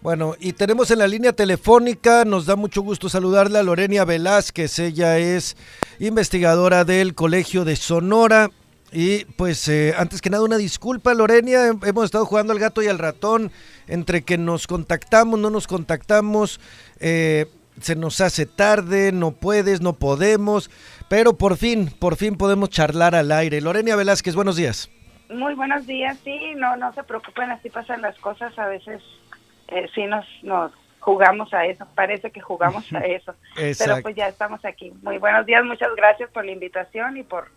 Bueno, y tenemos en la línea telefónica, nos da mucho gusto saludarla, a Lorenia Velázquez. Ella es investigadora del Colegio de Sonora. Y pues antes que nada una disculpa, Lorenia, hemos estado jugando al gato y al ratón, entre que nos contactamos, no nos contactamos, se nos hace tarde, no puedes, no podemos, pero por fin podemos charlar al aire. Lorenia Velázquez, buenos días. Muy buenos días, sí, no se preocupen, así pasan las cosas, a veces sí nos jugamos a eso, parece que jugamos a eso, pero Exacto. pues ya estamos aquí. Muy buenos días, muchas gracias por la invitación y por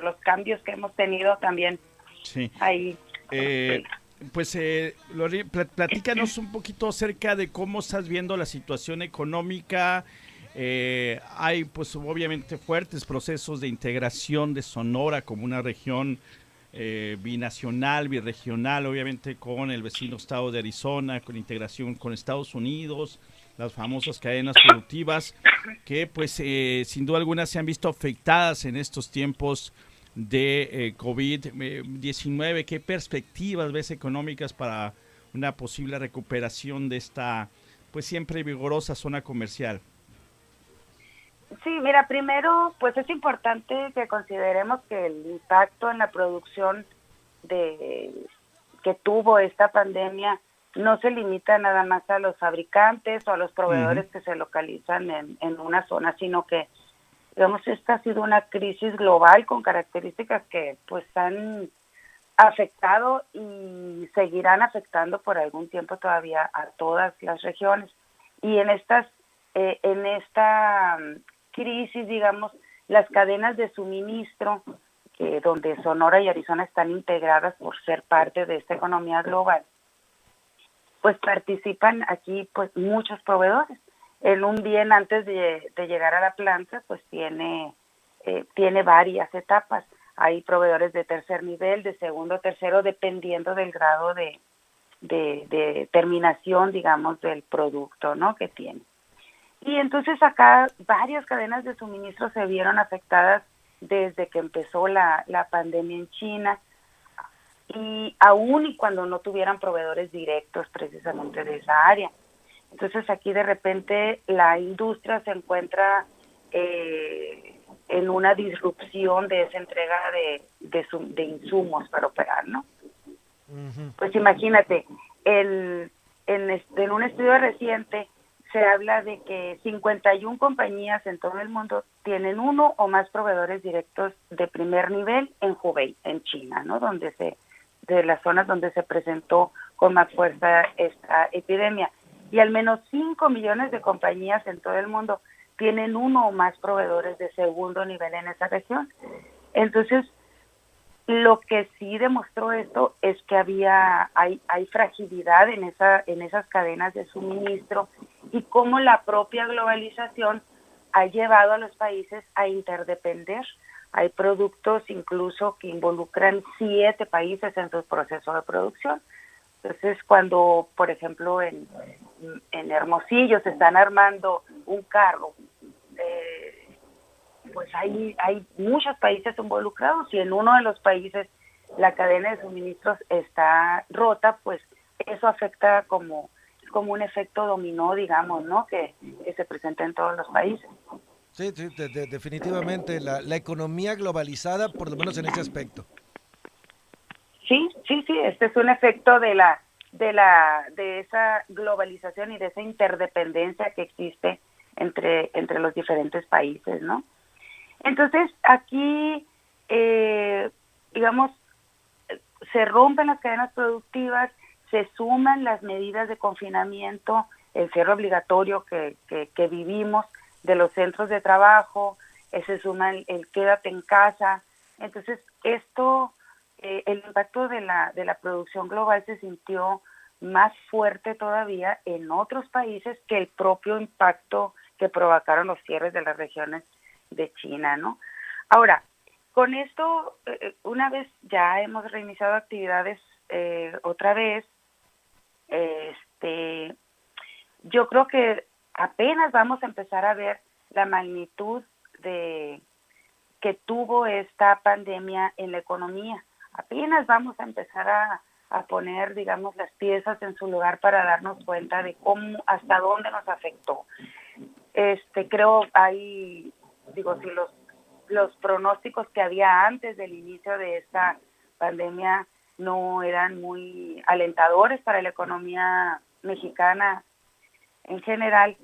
los cambios que hemos tenido también Sí. ahí. Eh, pues, Lori, platícanos un poquito acerca de cómo estás viendo la situación económica. Hay, pues, obviamente fuertes procesos de integración de Sonora como una región binacional, birregional, obviamente con el vecino estado de Arizona, con integración con Estados Unidos, las famosas cadenas productivas que pues sin duda alguna se han visto afectadas en estos tiempos de COVID-19. ¿Qué perspectivas ves económicas para una posible recuperación de esta pues siempre vigorosa zona comercial? Sí, mira, primero, pues es importante que consideremos que el impacto en la producción de que tuvo esta pandemia no se limita nada más a los fabricantes o a los Uh-huh. proveedores que se localizan en una zona, sino que, digamos, esta ha sido una crisis global con características que pues han afectado y seguirán afectando por algún tiempo todavía a todas las regiones. Y en esta crisis, digamos, las cadenas de suministro, que donde Sonora y Arizona están integradas por ser parte de esta economía global, pues participan aquí pues muchos proveedores. En un bien antes de llegar a la planta, pues tiene varias etapas. Hay proveedores de tercer nivel, de segundo, tercero, dependiendo del grado de terminación, digamos, del producto, ¿no?, que tiene. Y entonces acá varias cadenas de suministro se vieron afectadas desde que empezó la pandemia en China, y aún y cuando no tuvieran proveedores directos precisamente de esa área. Entonces aquí de repente la industria se encuentra en una disrupción de esa entrega de insumos para operar, ¿no? Uh-huh. Pues imagínate, en un estudio reciente se habla de que 51 compañías en todo el mundo tienen uno o más proveedores directos de primer nivel en Hubei, en China, ¿no?, de las zonas donde se presentó con más fuerza esta epidemia. Y al menos 5 millones de compañías en todo el mundo tienen uno o más proveedores de segundo nivel en esa región. Entonces, lo que sí demostró esto es que hay fragilidad en esas cadenas de suministro, y cómo la propia globalización ha llevado a los países a interdepender. Hay productos incluso que involucran 7 países en su proceso de producción. Entonces, cuando, por ejemplo, en Hermosillo se están armando un carro, pues hay muchos países involucrados, y en uno de los países la cadena de suministros está rota, pues eso afecta como un efecto dominó, digamos, ¿no?, que se presenta en todos los países. Sí, sí, definitivamente la economía globalizada, por lo menos en ese aspecto. Sí, este es un efecto de esa globalización y de esa interdependencia que existe entre los diferentes países, ¿no? Entonces, aquí, digamos, se rompen las cadenas productivas, se suman las medidas de confinamiento, el cierre obligatorio que vivimos de los centros de trabajo, se suma el quédate en casa. Entonces, el impacto de la producción global se sintió más fuerte todavía en otros países que el propio impacto que provocaron los cierres de las regiones de China, ¿no? Ahora, con esto, una vez ya hemos reiniciado actividades otra vez, yo creo que apenas vamos a empezar a ver la magnitud que tuvo esta pandemia en la economía. Apenas vamos a empezar a a poner, digamos, las piezas en su lugar para darnos cuenta de cómo, hasta dónde nos afectó. Creo hay, digo, si los pronósticos que había antes del inicio de esta pandemia no eran muy alentadores para la economía mexicana en general,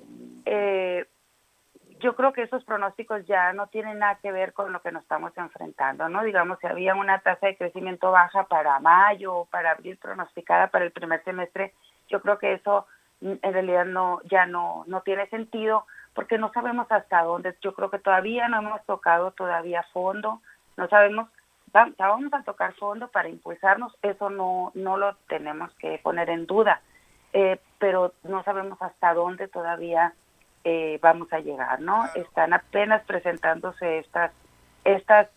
yo creo que esos pronósticos ya no tienen nada que ver con lo que nos estamos enfrentando, ¿no? Digamos, si había una tasa de crecimiento baja para mayo o para abril pronosticada para el primer semestre, yo creo que eso en realidad ya no tiene sentido, porque no sabemos hasta dónde. Yo creo que todavía no hemos tocado todavía fondo, no sabemos, vamos a tocar fondo para impulsarnos, eso no lo tenemos que poner en duda, pero no sabemos hasta dónde todavía vamos a llegar, ¿no? Están apenas presentándose estas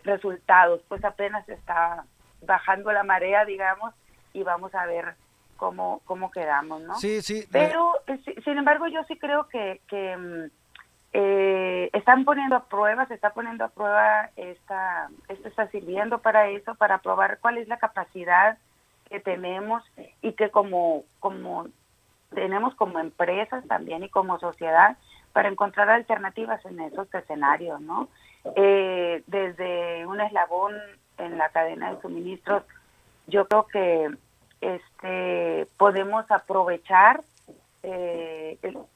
resultados, pues apenas está bajando la marea, digamos, y vamos a ver cómo quedamos, ¿no? Sí, sí. Pero, sin embargo, yo sí creo que están poniendo a prueba, se está poniendo a prueba, esto está sirviendo para eso, para probar cuál es la capacidad que tenemos y que como tenemos como empresas también y como sociedad para encontrar alternativas en esos escenarios, ¿no? Desde un eslabón en la cadena de suministros, yo creo que podemos aprovechar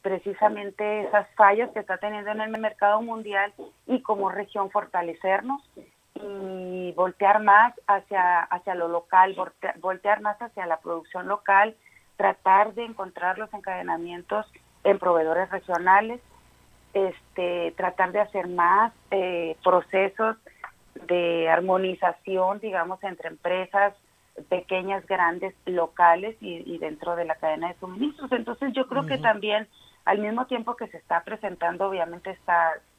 precisamente esas fallas que está teniendo en el mercado mundial y como región fortalecernos y voltear más hacia lo local, voltear más hacia la producción local, tratar de encontrar los encadenamientos en proveedores regionales, tratar de hacer más procesos de armonización, digamos, entre empresas pequeñas, grandes, locales y dentro de la cadena de suministros. Entonces yo creo que también, al mismo tiempo que se está presentando obviamente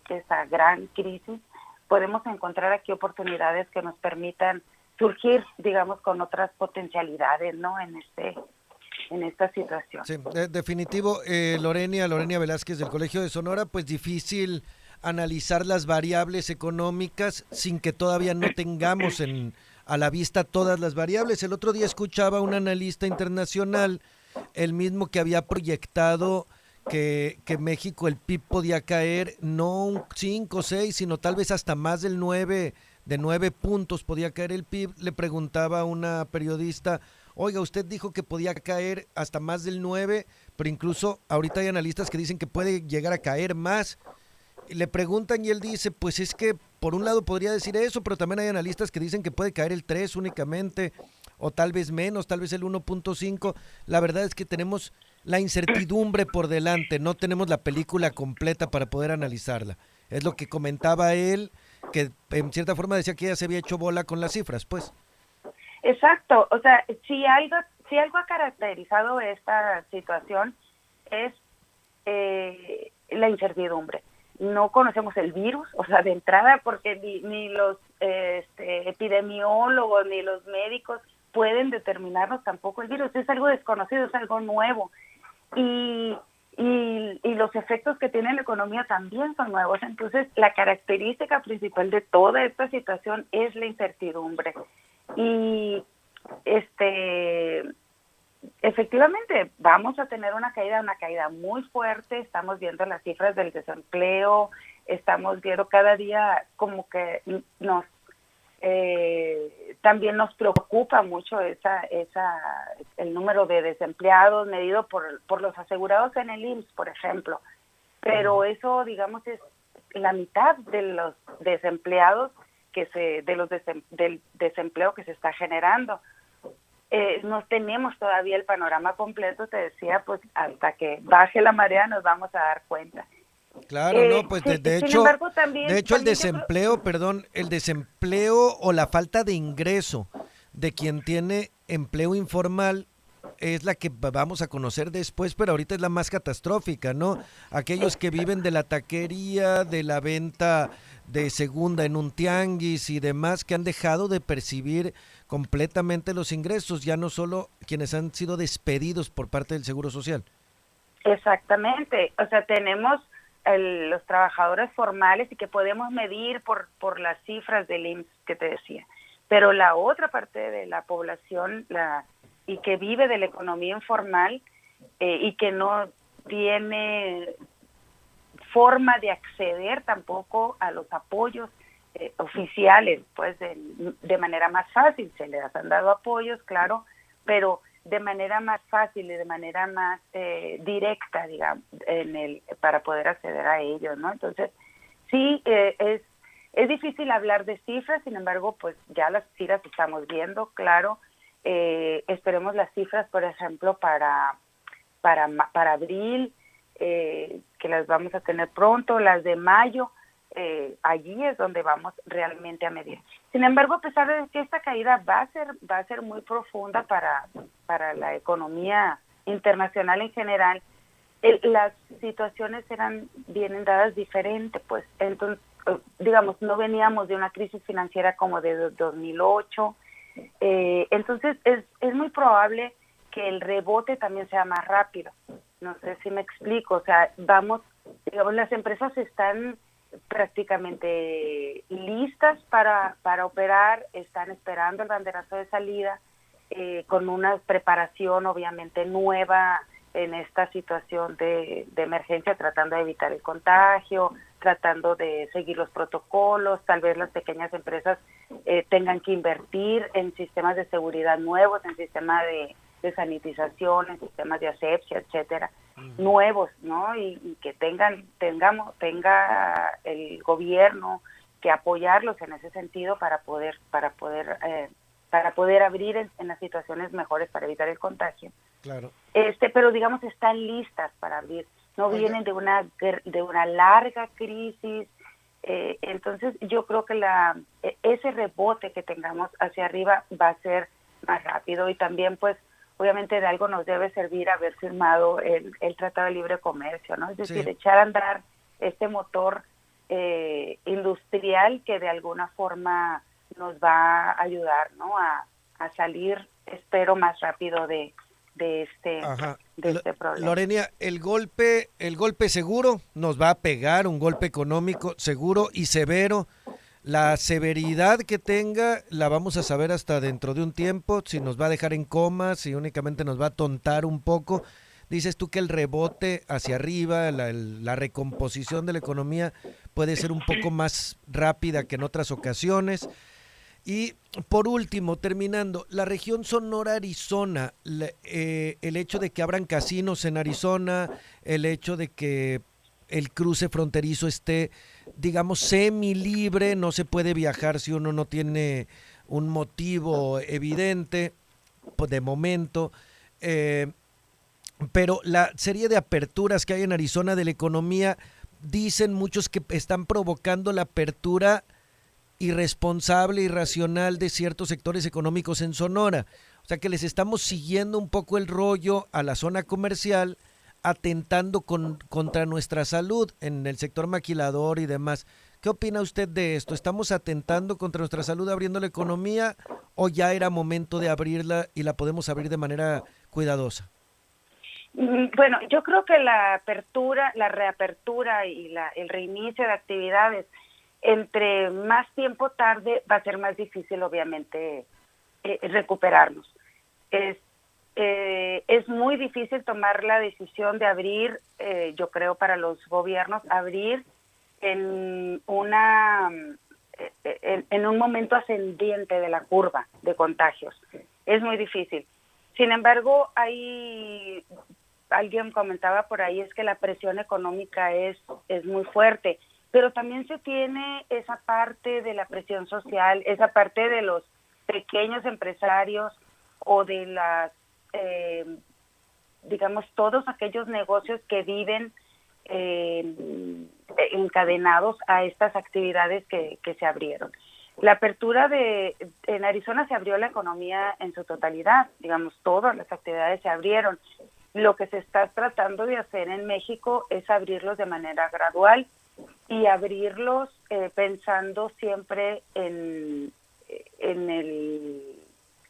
esta gran crisis, podemos encontrar aquí oportunidades que nos permitan surgir, digamos, con otras potencialidades, ¿no? En esta situación. Sí, definitivo, Lorenia Velázquez del Colegio de Sonora, pues difícil analizar las variables económicas sin que todavía no tengamos a la vista todas las variables. El otro día escuchaba a un analista internacional, el mismo que había proyectado que México, el PIB podía caer no un 5 o 6, sino tal vez hasta más de 9 puntos podía caer el PIB. Le preguntaba a una periodista, oiga, usted dijo que podía caer hasta más del 9, pero incluso ahorita hay analistas que dicen que puede llegar a caer más. Le preguntan y él dice, pues es que por un lado podría decir eso, pero también hay analistas que dicen que puede caer el 3 únicamente, o tal vez menos, tal vez el 1.5. La verdad es que tenemos la incertidumbre por delante, no tenemos la película completa para poder analizarla. Es lo que comentaba él, que en cierta forma decía que ya se había hecho bola con las cifras, pues. Exacto, o sea, si algo ha caracterizado esta situación es la incertidumbre. No conocemos el virus, o sea, de entrada, porque ni los epidemiólogos ni los médicos pueden determinarnos tampoco el virus. Es algo desconocido, es algo nuevo. Y los efectos que tiene la economía también son nuevos. Entonces, la característica principal de toda esta situación es la incertidumbre. Y efectivamente vamos a tener una caída muy fuerte. Estamos viendo las cifras del desempleo, estamos viendo cada día como que también nos preocupa mucho el número de desempleados medido por los asegurados en el IMSS, por ejemplo. Pero eso, digamos, es la mitad de los desempleados del desempleo que se está generando. No tenemos todavía el panorama completo, te decía, pues hasta que baje la marea nos vamos a dar cuenta. Claro, no, pues de hecho, el desempleo, el desempleo o la falta de ingreso de quien tiene empleo informal es la que vamos a conocer después, pero ahorita es la más catastrófica, ¿no? Aquellos que viven de la taquería, de la venta de segunda en un tianguis y demás, que han dejado de percibir completamente los ingresos, ya no solo quienes han sido despedidos por parte del Seguro Social. Exactamente, o sea, tenemos los trabajadores formales y que podemos medir por las cifras del IMSS que te decía. pero la otra parte de la población y que vive de la economía informal y que no tiene forma de acceder tampoco a los apoyos oficiales, pues de manera más fácil. Se les han dado apoyos, claro, pero de manera más fácil y de manera más directa, digamos, para poder acceder a ellos, ¿no? Entonces, sí, es difícil hablar de cifras, sin embargo, pues ya las cifras estamos viendo, claro. Esperemos las cifras, por ejemplo, para abril, que las vamos a tener pronto, las de mayo. Allí es donde vamos realmente a medir. Sin embargo, a pesar de que esta caída va a ser muy profunda para la economía internacional en general, las situaciones vienen dadas diferentes, pues. Entonces, digamos, no veníamos de una crisis financiera como de 2008, entonces es muy probable que el rebote también sea más rápido. No sé si me explico, o sea, digamos, las empresas están prácticamente listas para operar, están esperando el banderazo de salida, con una preparación obviamente nueva en esta situación de emergencia, tratando de evitar el contagio, tratando de seguir los protocolos. Tal vez las pequeñas empresas tengan que invertir en sistemas de seguridad nuevos, en sistemas de sanitización, en sistemas de asepsia, etcétera, nuevos, ¿no? Y que tenga el gobierno que apoyarlos en ese sentido para poder abrir en las situaciones mejores para evitar el contagio. Claro. Pero digamos están listas para abrir, no vienen de una larga crisis. Entonces yo creo que ese rebote que tengamos hacia arriba va a ser más rápido, y también pues obviamente de algo nos debe servir haber firmado el Tratado de Libre Comercio, ¿no? Es decir, echar a andar este motor industrial que de alguna forma nos va a ayudar, ¿no? A salir, espero, más rápido de este problema. Lorena, el golpe seguro nos va a pegar, un golpe económico seguro y severo. La severidad que tenga la vamos a saber hasta dentro de un tiempo, si nos va a dejar en coma, si únicamente nos va a tontar un poco. Dices tú que el rebote hacia arriba, la recomposición de la economía puede ser un poco más rápida que en otras ocasiones. Y por último, terminando, la región Sonora-Arizona, el hecho de que abran casinos en Arizona, el hecho de que el cruce fronterizo esté, digamos, semi-libre, no se puede viajar si uno no tiene un motivo evidente, pues de momento, pero la serie de aperturas que hay en Arizona de la economía, dicen muchos que están provocando la apertura irresponsable, irracional de ciertos sectores económicos en Sonora. O sea que les estamos siguiendo un poco el rollo a la zona comercial, atentando contra nuestra salud en el sector maquilador y demás. ¿Qué opina usted de esto? ¿Estamos atentando contra nuestra salud abriendo la economía o ya era momento de abrirla y la podemos abrir de manera cuidadosa? Bueno, yo creo que la reapertura y el reinicio de actividades, entre más tiempo tarde, va a ser más difícil, obviamente, recuperarnos. Es muy difícil tomar la decisión de abrir, yo creo, para los gobiernos, abrir en un momento ascendiente de la curva de contagios. Es muy difícil. Sin embargo, alguien comentaba por ahí, es que la presión económica es muy fuerte, pero también se tiene esa parte de la presión social, esa parte de los pequeños empresarios o de las, digamos, todos aquellos negocios que viven encadenados a estas actividades que se abrieron. La apertura en Arizona se abrió la economía en su totalidad, digamos, todas las actividades se abrieron. Lo que se está tratando de hacer en México es abrirlos de manera gradual y abrirlos pensando siempre en el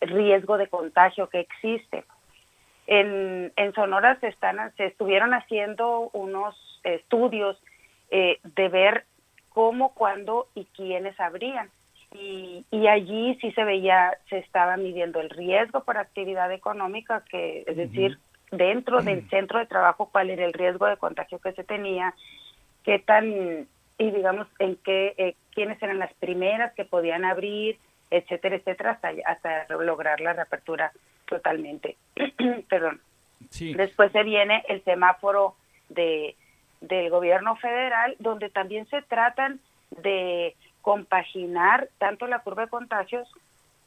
riesgo de contagio que existe. En Sonora se estuvieron haciendo unos estudios de ver cómo, cuándo y quiénes abrían. y allí sí se estaba midiendo el riesgo por actividad económica, que es decir, dentro del centro de trabajo, cuál era el riesgo de contagio que se tenía, qué tan, y digamos, en qué, quiénes eran las primeras que podían abrir, etcétera, etcétera, hasta lograr la reapertura totalmente. Perdón. Sí. Después se viene el semáforo del gobierno federal, donde también se tratan de compaginar tanto la curva de contagios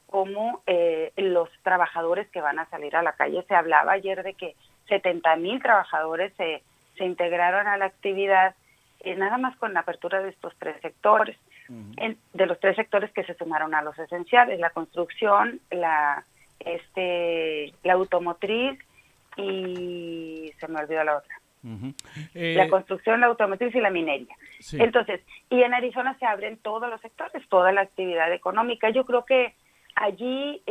como los trabajadores que van a salir a la calle. Se hablaba ayer de que 70,000 trabajadores se integraron a la actividad, nada más con la apertura de estos 3 sectores, de los 3 sectores que se sumaron a los esenciales: la construcción, la automotriz y se me olvidó la otra. La construcción, la automotriz y la minería. Sí. Entonces, y en Arizona se abren todos los sectores, toda la actividad económica. Yo creo que allí,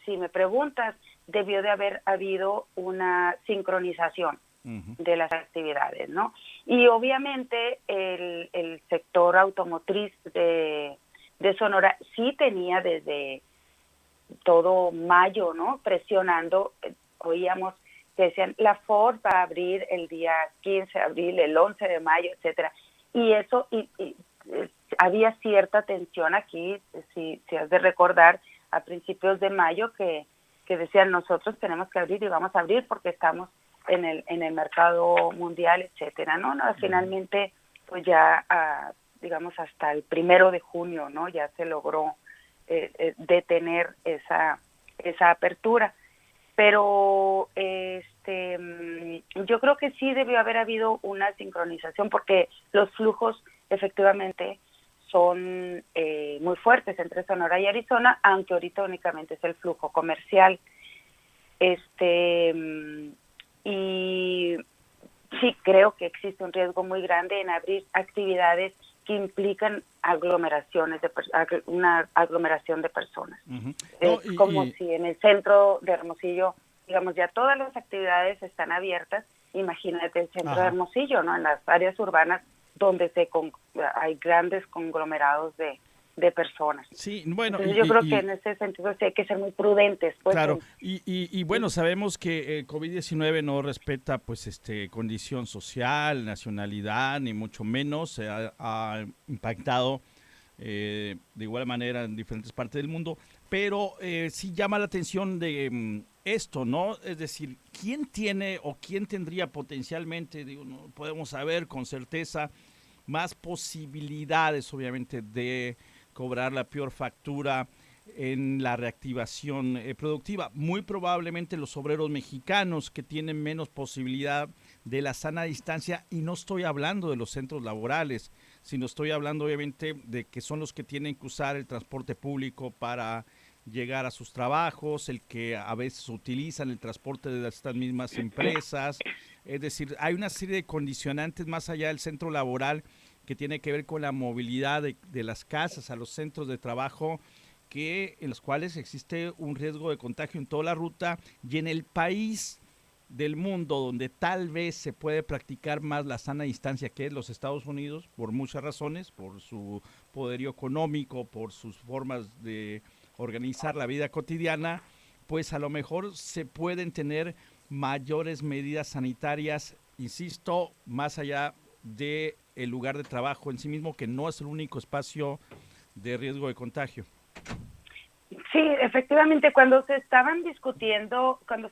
si me preguntas, debió de haber habido una sincronización de las actividades, ¿no? Y obviamente el sector automotriz de Sonora sí tenía desde todo mayo, ¿no?, presionando. Oíamos que decían, la Ford va a abrir el día 15 de abril, el 11 de mayo, etcétera. Y eso, había cierta tensión aquí, si has de recordar, a principios de mayo, que decían, nosotros tenemos que abrir y vamos a abrir porque estamos en el mercado mundial, etcétera, ¿no? Finalmente, pues ya, digamos, hasta el 1 de junio, ¿no?, ya se logró detener esa apertura. Pero yo creo que sí debió haber habido una sincronización, porque los flujos efectivamente son muy fuertes entre Sonora y Arizona, aunque ahorita únicamente es el flujo comercial. Y sí creo que existe un riesgo muy grande en abrir actividades que implican una aglomeración de personas. Como si en el centro de Hermosillo, digamos, ya todas las actividades están abiertas. Imagínate el centro de Hermosillo, ¿no?, en las áreas urbanas donde hay grandes conglomerados de personas. Sí, bueno. Entonces, yo creo que en ese sentido sí hay que ser muy prudentes. Pues, claro, y bueno, sabemos que COVID-19 no respeta pues condición social, nacionalidad, ni mucho menos. Se ha impactado de igual manera en diferentes partes del mundo, pero sí llama la atención de esto, ¿no? Es decir, ¿quién tiene o quién tendría potencialmente, no podemos saber con certeza, más posibilidades, obviamente, de cobrar la peor factura en la reactivación productiva? Muy probablemente los obreros mexicanos, que tienen menos posibilidad de la sana distancia, y no estoy hablando de los centros laborales, sino estoy hablando obviamente de que son los que tienen que usar el transporte público para llegar a sus trabajos, el que a veces utilizan el transporte de estas mismas empresas. Es decir, hay una serie de condicionantes más allá del centro laboral que tiene que ver con la movilidad de las casas a los centros de trabajo, en los cuales existe un riesgo de contagio en toda la ruta, y en el país del mundo donde tal vez se puede practicar más la sana distancia, que es los Estados Unidos, por muchas razones, por su poderío económico, por sus formas de organizar la vida cotidiana, pues a lo mejor se pueden tener mayores medidas sanitarias, insisto, más allá de el lugar de trabajo en sí mismo, que no es el único espacio de riesgo de contagio. Sí, efectivamente, cuando se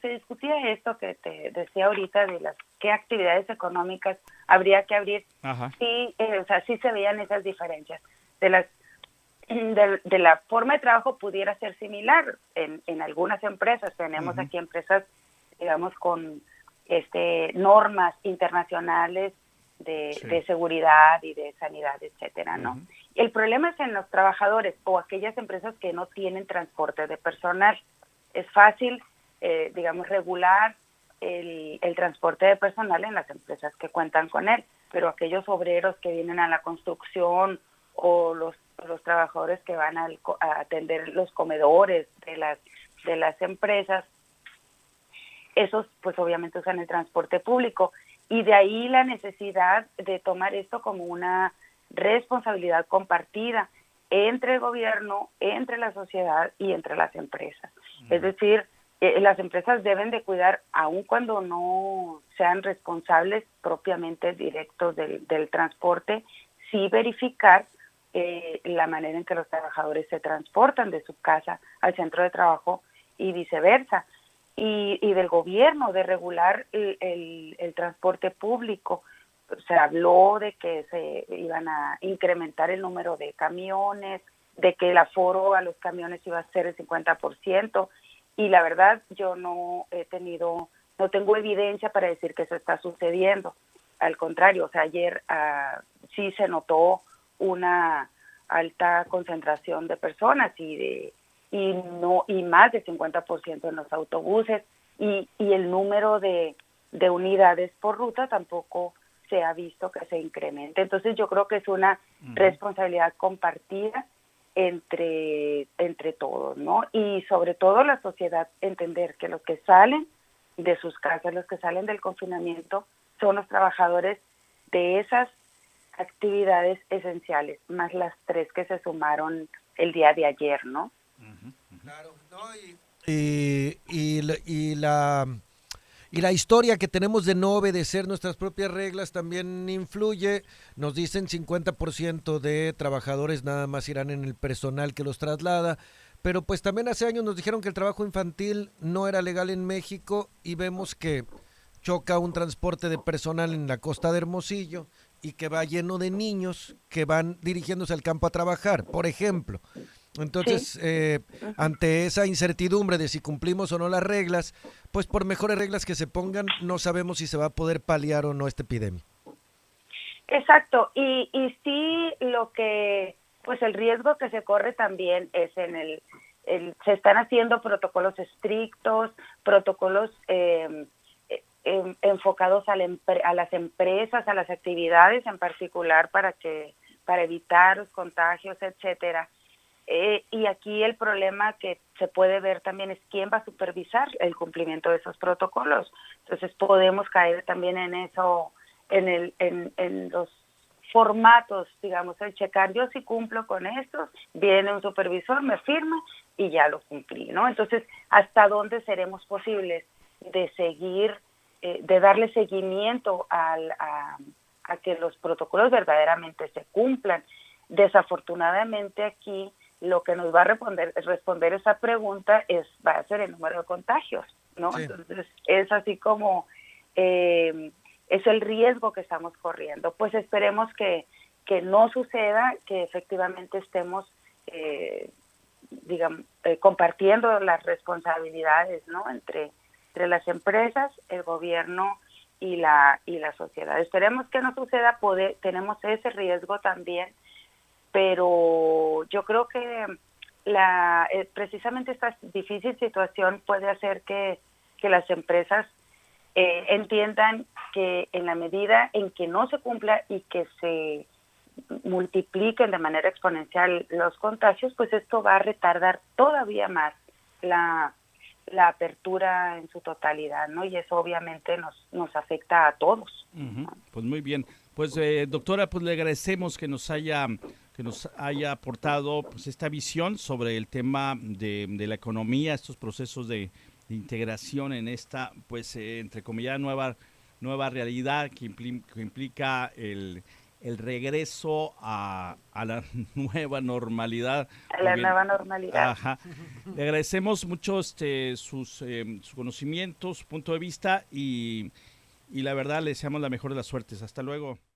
discutía esto que te decía ahorita de qué actividades económicas habría que abrir, sí, sí se veían esas diferencias. De la forma de trabajo pudiera ser similar en algunas empresas. Tenemos aquí empresas, digamos, con normas internacionales de seguridad y de sanidad, etcétera, ¿no? El problema es en los trabajadores o aquellas empresas que no tienen transporte de personal. Es fácil, digamos, regular el transporte de personal en las empresas que cuentan con él, pero aquellos obreros que vienen a la construcción o los trabajadores que van a atender los comedores de las empresas, esos pues obviamente usan el transporte público. Y de ahí la necesidad de tomar esto como una responsabilidad compartida. entre el gobierno, entre la sociedad y entre las empresas. Es decir, las empresas deben de cuidar, aun cuando no sean responsables propiamente directos del transporte, sí verificar la manera en que los trabajadores se transportan de su casa al centro de trabajo y viceversa. Y del gobierno, de regular el transporte público. Se habló de que se iban a incrementar el número de camiones, de que el aforo a los camiones iba a ser el 50%, y la verdad yo no tengo evidencia para decir que eso está sucediendo. Al contrario, o sea, ayer sí se notó una alta concentración de personas y más de 50% en los autobuses, y el número de unidades por ruta tampoco se ha visto que se incremente. Entonces yo creo que es una responsabilidad compartida entre todos, ¿no? Y sobre todo la sociedad entender que los que salen de sus casas, los que salen del confinamiento, son los trabajadores de esas actividades esenciales, más las 3 que se sumaron el día de ayer, ¿no? Claro, ¿no? Y la historia que tenemos de no obedecer nuestras propias reglas también influye. Nos dicen 50% de trabajadores nada más irán en el personal que los traslada, pero pues también hace años nos dijeron que el trabajo infantil no era legal en México, y vemos que choca un transporte de personal en la costa de Hermosillo y que va lleno de niños que van dirigiéndose al campo a trabajar, por ejemplo. Entonces, Sí. ante esa incertidumbre de si cumplimos o no las reglas, pues por mejores reglas que se pongan, no sabemos si se va a poder paliar o no esta epidemia. Exacto, y sí, pues el riesgo que se corre también es se están haciendo protocolos estrictos, protocolos enfocados a las empresas, a las actividades en particular para evitar los contagios, etcétera. Y aquí el problema que se puede ver también es quién va a supervisar el cumplimiento de esos protocolos. Entonces podemos caer también en eso, en los formatos, digamos, el checar, yo sí cumplo con estos, viene un supervisor, me firma y ya lo cumplí, ¿no? Entonces, ¿hasta dónde seremos posibles de seguir, de darle seguimiento a que los protocolos verdaderamente se cumplan? Desafortunadamente aquí lo que nos va a responder esa pregunta va a ser el número de contagios, ¿no? Sí. Entonces es así como es el riesgo que estamos corriendo. Pues esperemos que no suceda, que efectivamente estemos compartiendo las responsabilidades, ¿no? Entre las empresas, el gobierno y la sociedad. Esperemos que no suceda, tenemos ese riesgo también, pero yo creo que precisamente esta difícil situación puede hacer que las empresas entiendan que en la medida en que no se cumpla y que se multipliquen de manera exponencial los contagios, pues esto va a retardar todavía más la apertura en su totalidad, ¿no? Y eso obviamente nos afecta a todos. Pues muy bien. Pues doctora, pues le agradecemos que nos haya aportado pues esta visión sobre el tema de la economía, estos procesos de integración en esta, pues entre comillas, nueva realidad que implica el regreso a la nueva normalidad. A la nueva normalidad. Ajá. Le agradecemos mucho sus conocimientos, su punto de vista, y la verdad le deseamos la mejor de las suertes. Hasta luego.